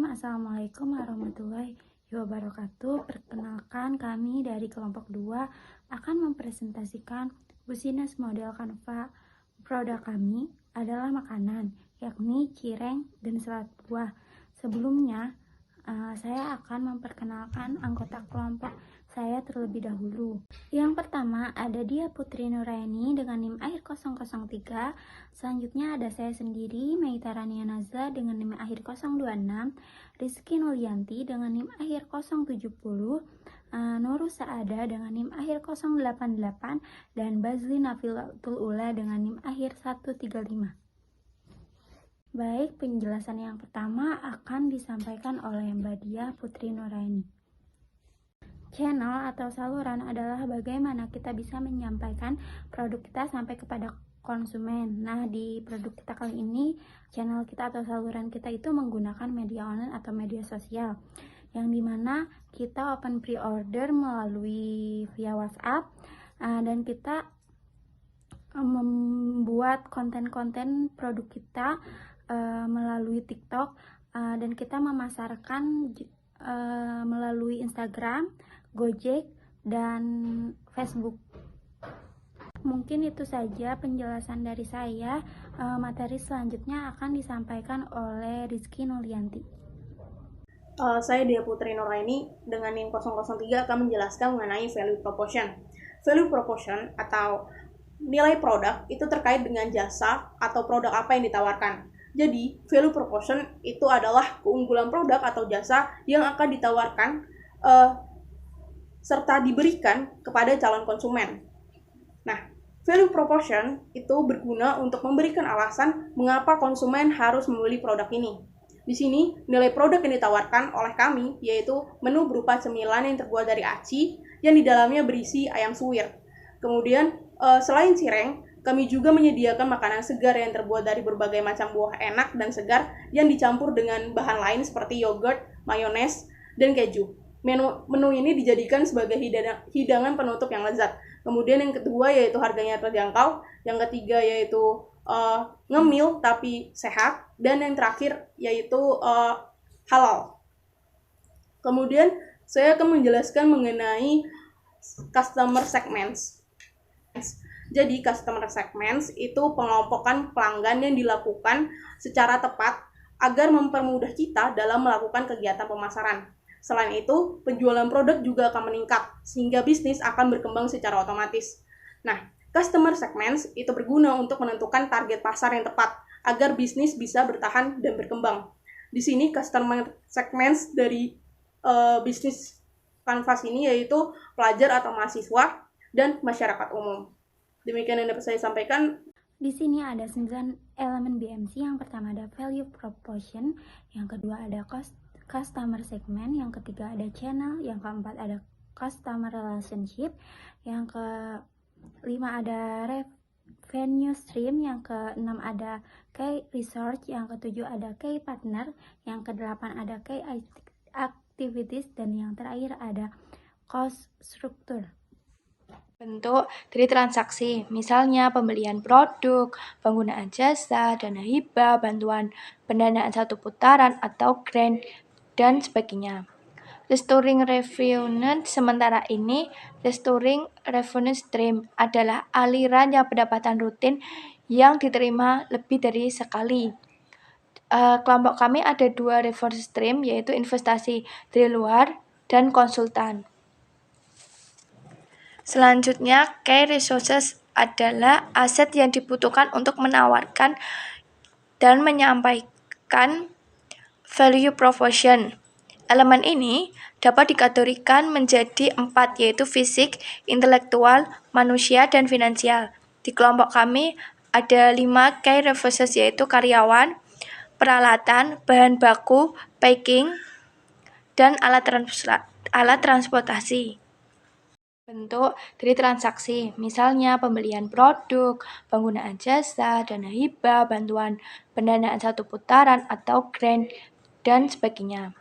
Assalamualaikum warahmatullahi wabarakatuh. Perkenalkan, kami dari kelompok 2 akan mempresentasikan business model Canva. Produk kami adalah makanan, yakni cireng dan salad buah. Sebelumnya, saya akan memperkenalkan anggota kelompok saya terlebih dahulu. Yang pertama ada dia Putri Nuraini dengan NIM akhir 003. Selanjutnya ada saya sendiri, Meita Rania Nazla dengan NIM akhir 026, Rizky Nulyanti dengan NIM akhir 070, Nurul Saada dengan NIM akhir 088, dan Bazli Nafilatul Ula dengan NIM akhir 135. Baik, penjelasan yang pertama akan disampaikan oleh Mbak Dia Putri Nuraini. Channel atau saluran adalah bagaimana kita bisa menyampaikan produk kita sampai kepada konsumen. Nah, di produk kita kali ini, channel kita atau saluran kita itu menggunakan media online atau media sosial, yang dimana kita open pre-order melalui via WhatsApp, dan kita membuat konten-konten produk kita melalui TikTok, dan kita memasarkan melalui Instagram, Gojek, dan Facebook. Mungkin itu saja penjelasan dari saya. Materi selanjutnya akan disampaikan oleh Rizky Nulyanti. Saya Dia Putri Nuraini dengan NIM 003 akan menjelaskan mengenai value proposition. Value proposition atau nilai produk itu terkait dengan jasa atau produk apa yang ditawarkan. Jadi, value proposition itu adalah keunggulan produk atau jasa yang akan ditawarkan serta diberikan kepada calon konsumen. Nah, value proposition itu berguna untuk memberikan alasan mengapa konsumen harus membeli produk ini. Di sini, nilai produk yang ditawarkan oleh kami yaitu menu berupa cemilan yang terbuat dari aci yang di dalamnya berisi ayam suwir. Kemudian, selain cireng, kami juga menyediakan makanan segar yang terbuat dari berbagai macam buah enak dan segar yang dicampur dengan bahan lain seperti yogurt, mayones, dan keju. Menu ini dijadikan sebagai hidangan penutup yang lezat. Kemudian yang kedua yaitu harganya terjangkau. Yang ketiga yaitu ngemil tapi sehat. Dan yang terakhir yaitu halal. Kemudian saya akan menjelaskan mengenai customer segments. Jadi customer segments itu pengelompokan pelanggan yang dilakukan secara tepat agar mempermudah kita dalam melakukan kegiatan pemasaran. Selain itu, penjualan produk juga akan meningkat sehingga bisnis akan berkembang secara otomatis. Nah, customer segments itu berguna untuk menentukan target pasar yang tepat agar bisnis bisa bertahan dan berkembang. Di sini customer segments dari bisnis Canvas ini yaitu pelajar atau mahasiswa dan masyarakat umum. Demikian yang dapat saya sampaikan. Di sini ada 9 elemen BMC. Yang pertama ada value proposition, yang kedua ada customer segment, yang ketiga ada channel, yang keempat ada customer relationship, yang kelima ada revenue stream, yang keenam ada key research, yang ketujuh ada key partner, yang kedelapan ada key activities, dan yang terakhir ada cost structure. Bentuk dari transaksi, misalnya pembelian produk, penggunaan jasa, dana hibah, bantuan pendanaan satu putaran atau grant, dan sebagainya. Restoring revenue, sementara ini restoring revenue stream adalah aliran yang pendapatan rutin yang diterima lebih dari sekali. Kelompok kami ada 2 revenue stream, yaitu investasi dari luar dan konsultan. Selanjutnya, key resources adalah aset yang dibutuhkan untuk menawarkan dan menyampaikan value proposition. Elemen ini dapat dikategorikan menjadi 4, yaitu fisik, intelektual, manusia, dan finansial. Di kelompok kami ada 5 key resources, yaitu karyawan, peralatan, bahan baku, packing, dan alat transportasi. Bentuk dari transaksi, misalnya pembelian produk, penggunaan jasa, dana hibah, bantuan pendanaan satu putaran atau grant, dan sebagainya.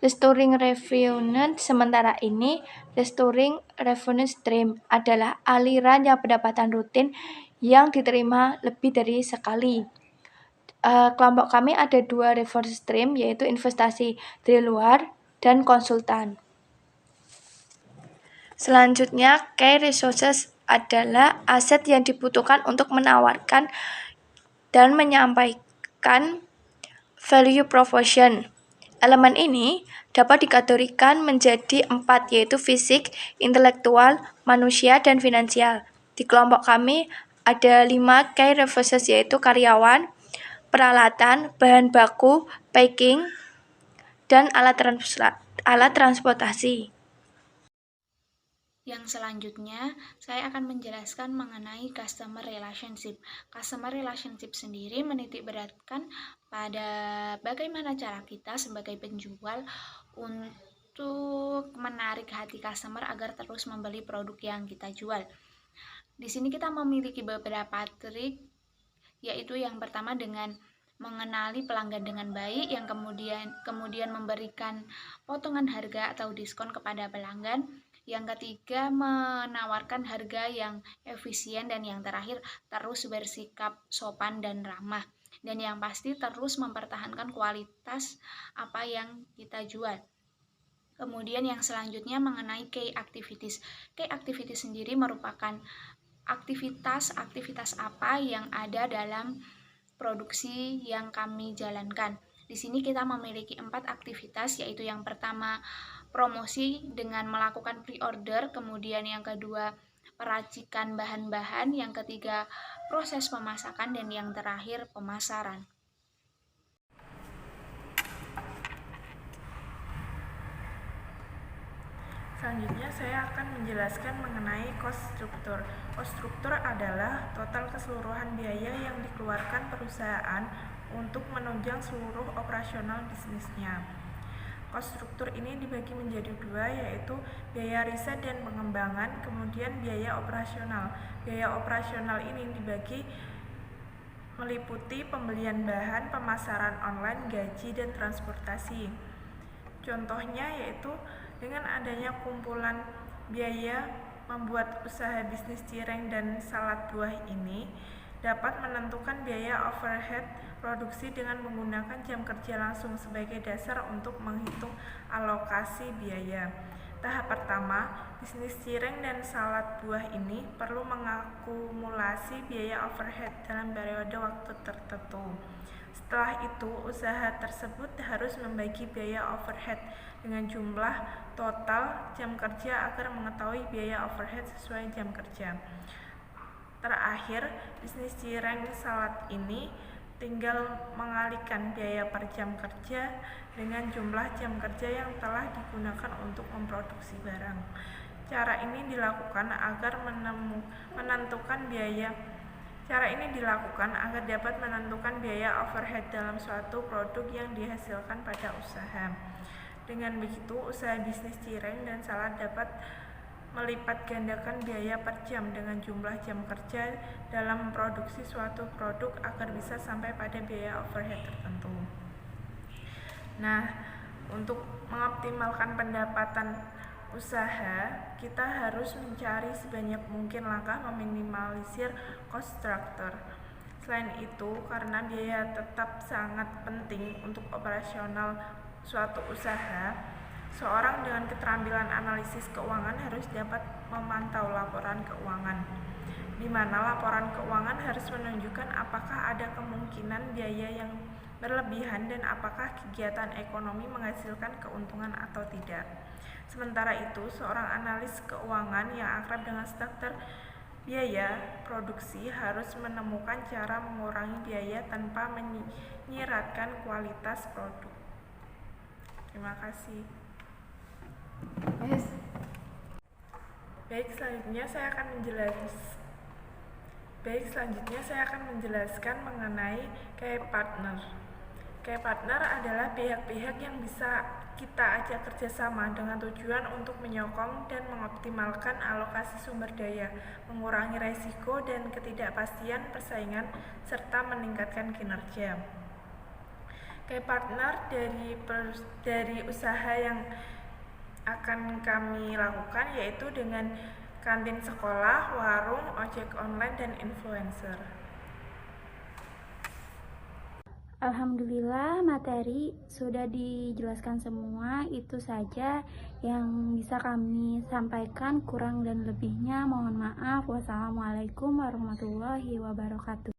Restoring revenue, sementara ini restoring revenue stream adalah aliran yang pendapatan rutin yang diterima lebih dari sekali. Kelompok kami ada 2 revenue stream, yaitu investasi dari luar dan konsultan. Selanjutnya, key resources adalah aset yang dibutuhkan untuk menawarkan dan menyampaikan value proposition. Elemen ini dapat dikategorikan menjadi 4, yaitu fisik, intelektual, manusia, dan finansial. Di kelompok kami ada 5 key resources, yaitu karyawan, peralatan, bahan baku, packing, dan alat transportasi. Yang selanjutnya, saya akan menjelaskan mengenai customer relationship. Customer relationship sendiri menitik beratkan pada bagaimana cara kita sebagai penjual untuk menarik hati customer agar terus membeli produk yang kita jual. Di sini kita memiliki beberapa trik, yaitu yang pertama dengan mengenali pelanggan dengan baik, yang kemudian memberikan potongan harga atau diskon kepada pelanggan. Yang ketiga, menawarkan harga yang efisien, dan yang terakhir, terus bersikap sopan dan ramah. Dan yang pasti terus mempertahankan kualitas apa yang kita jual. Kemudian yang selanjutnya mengenai key activities. Key activities sendiri merupakan aktivitas apa yang ada dalam produksi yang kami jalankan. Di sini kita memiliki 4 aktivitas, yaitu yang pertama promosi dengan melakukan pre-order, kemudian yang kedua peracikan bahan-bahan, yang ketiga proses pemasakan, dan yang terakhir pemasaran. Selanjutnya saya akan menjelaskan mengenai cost structure. Cost structure adalah total keseluruhan biaya yang dikeluarkan perusahaan untuk menunjang seluruh operasional bisnisnya. Cost struktur ini dibagi menjadi 2, yaitu biaya riset dan pengembangan, kemudian biaya operasional. Biaya operasional ini dibagi meliputi pembelian bahan, pemasaran online, gaji, dan transportasi. Contohnya yaitu dengan adanya kumpulan biaya membuat usaha bisnis cireng dan salad buah ini dapat menentukan biaya overhead produksi dengan menggunakan jam kerja langsung sebagai dasar untuk menghitung alokasi biaya. Tahap pertama, bisnis cireng dan salad buah ini perlu mengakumulasi biaya overhead dalam periode waktu tertentu. Setelah itu, usaha tersebut harus membagi biaya overhead dengan jumlah total jam kerja agar mengetahui biaya overhead sesuai jam kerja. Terakhir, bisnis cireng salad ini tinggal mengalihkan biaya per jam kerja dengan jumlah jam kerja yang telah digunakan untuk memproduksi barang. Cara ini dilakukan agar dapat menentukan biaya overhead dalam suatu produk yang dihasilkan pada usaha. Dengan begitu, usaha bisnis cireng dan salad dapat melipat gandakan biaya per jam dengan jumlah jam kerja dalam memproduksi suatu produk agar bisa sampai pada biaya overhead tertentu. Nah, untuk mengoptimalkan pendapatan usaha, kita harus mencari sebanyak mungkin langkah meminimalisir cost structure. Selain itu, karena biaya tetap sangat penting untuk operasional suatu usaha, seorang dengan keterampilan analisis keuangan harus dapat memantau laporan keuangan, di mana laporan keuangan harus menunjukkan apakah ada kemungkinan biaya yang berlebihan dan apakah kegiatan ekonomi menghasilkan keuntungan atau tidak. Sementara itu, seorang analis keuangan yang akrab dengan struktur biaya produksi harus menemukan cara mengurangi biaya tanpa menyiratkan kualitas produk. Terima kasih. Baik, selanjutnya saya akan menjelaskan mengenai key partner. Key partner adalah pihak-pihak yang bisa kita ajak kerjasama dengan tujuan untuk menyokong dan mengoptimalkan alokasi sumber daya, mengurangi resiko dan ketidakpastian persaingan, serta meningkatkan kinerja. Key partner dari usaha yang akan kami lakukan yaitu dengan kantin sekolah, warung, ojek online, dan influencer. Alhamdulillah materi sudah dijelaskan semua, itu saja yang bisa kami sampaikan, kurang dan lebihnya mohon maaf. Wassalamualaikum warahmatullahi wabarakatuh.